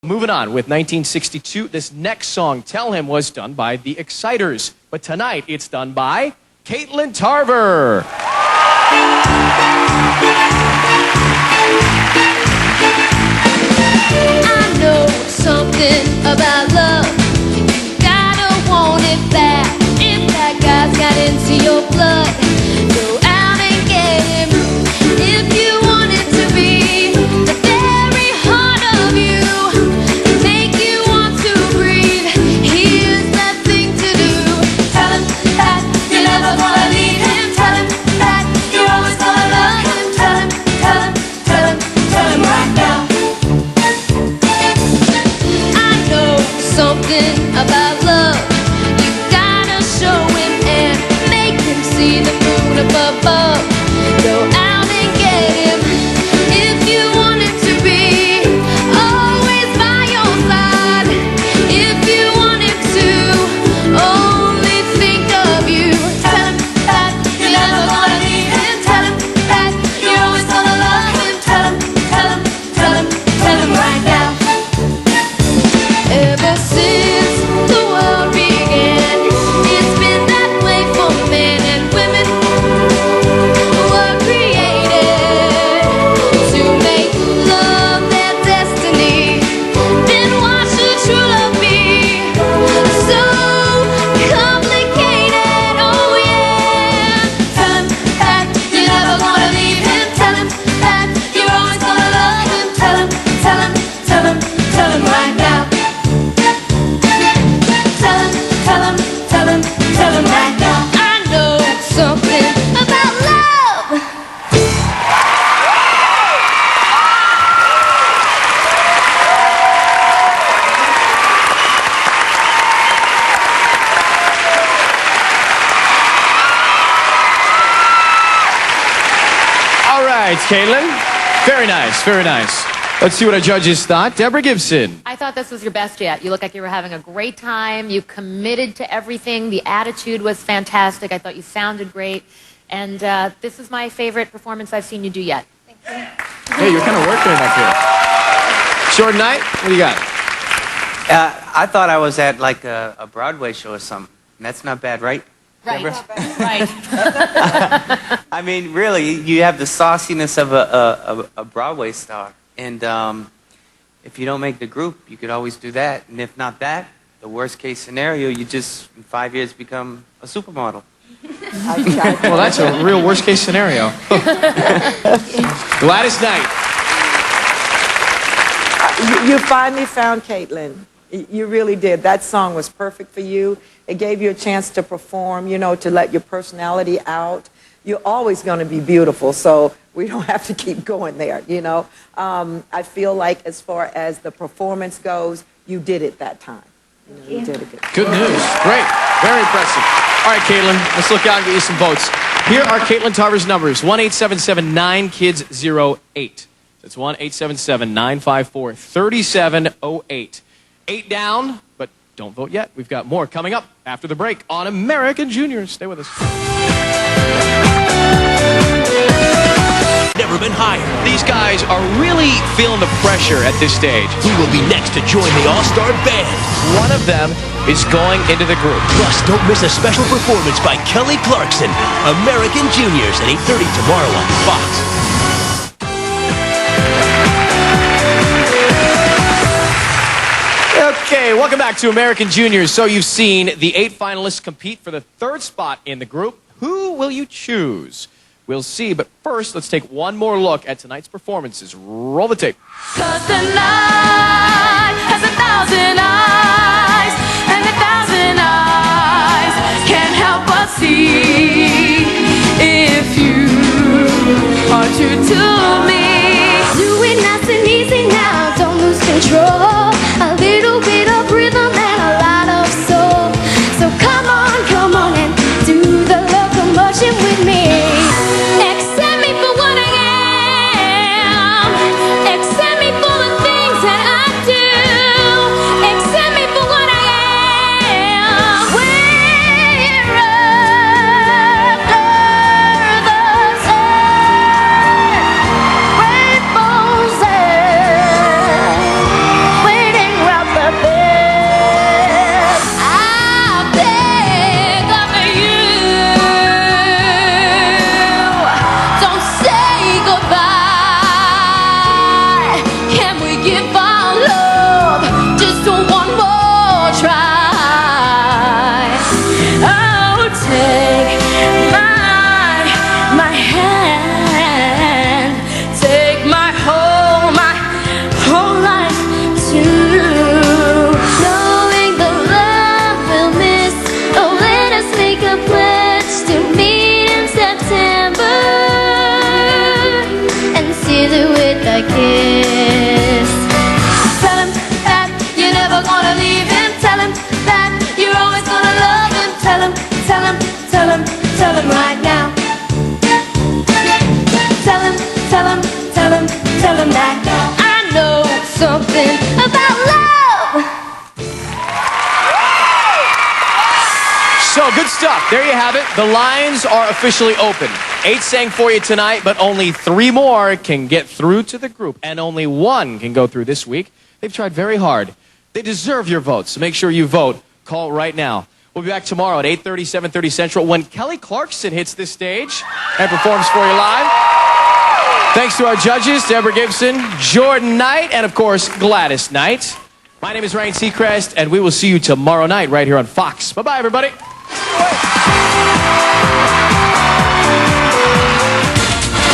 Moving on with 1962, this next song, Tell Him, was done by the Exciters. But tonight, it's done by Caitlin Tarver. I know something about love. You gotta want it back. If that guy's got into your blood, go out and get him. If you want it to be the very heart of you, make you want to breathe, here's that thing to do. Tell him that you're never gonna leave him. Tell him that you're always gonna love him. Tell him, tell him, tell him, tell him right now. Something about love. You gotta show him and make him see the moon up above. Go out and get him. If you want it to be always by your side. If you want him to only think of you. Tell him that you're never gonna leave him. Tell him that you're always gonna love him. Tell him, tell him, tell him, tell him right now. Ever since the world began, it's been that way for men and women who were created to make love their destiny. Then why should true love be so complicated? Oh yeah. Tell him that you're never gonna leave him. Tell him that you're always gonna love him. Tell him, tell him, tell him, tell him right now. Tell him right now. I know something about love. All right, Caitlin. Very nice, very nice. Let's see what our judges thought. Deborah Gibson. I thought this was your best yet. You look like you were having a great time. You committed to everything. The attitude was fantastic. I thought you sounded great. And this is my favorite performance I've seen you do yet. Thank you. Hey, you're kind of working it up here. Jordan Knight, what do you got? I thought I was at like a Broadway show or something. And that's not bad, right? Right. Deborah? Right. I mean, really, you have the sauciness of a Broadway star. And if you don't make the group, you could always do that. And if not that, the worst case scenario, you just, in 5 years, become a supermodel. Well, that's a real worst case scenario. Gladys Knight. You finally found Caitlin. You really did. That song was perfect for you. It gave you a chance to perform, you know, to let your personality out. You're always going to be beautiful, so we don't have to keep going there, you know. I feel like as far as the performance goes, you did it that time. You did it good. Good news. Great. Very impressive. All right, Caitlin, let's look out and get you some votes. Here are Caitlin Tarver's numbers. 1-877-9-KIDS-08. That's 1-877-954-3708. 8 down, but don't vote yet. We've got more coming up after the break on American Juniors. Stay with us. Never been higher. These guys are really feeling the pressure at this stage. Who will be next to join the All-Star Band? One of them is going into the group. Plus, don't miss a special performance by Kelly Clarkson. American Juniors at 8:30 tomorrow on Fox. Okay, welcome back to American Juniors. So you've seen the 8 finalists compete for the 3rd spot in the group. Who will you choose? We'll see, but first, let's take one more look at tonight's performances. Roll the tape. 'Cause the night has 1,000 eyes, and 1,000 eyes can't help but see if you are true to me. Do it nice and easy now, don't lose control. A little bit of rhythm and a lot of soul. So come on, and do the locomotion with me. Accept me for what I am. Accept me for the things that I him right now. Tell him, tell him, tell him, tell him that I know something about love. So, good stuff. There you have it. The lines are officially open. 8 sang for you tonight, but only 3 more can get through to the group, and only 1 can go through this week. They've tried very hard. They deserve your votes, so make sure you vote. Call right now. We'll be back tomorrow at 8:30, 7:30 Central when Kelly Clarkson hits this stage and performs for you live. Thanks to our judges, Deborah Gibson, Jordan Knight, and of course, Gladys Knight. My name is Ryan Seacrest, and we will see you tomorrow night right here on Fox. Bye-bye, everybody.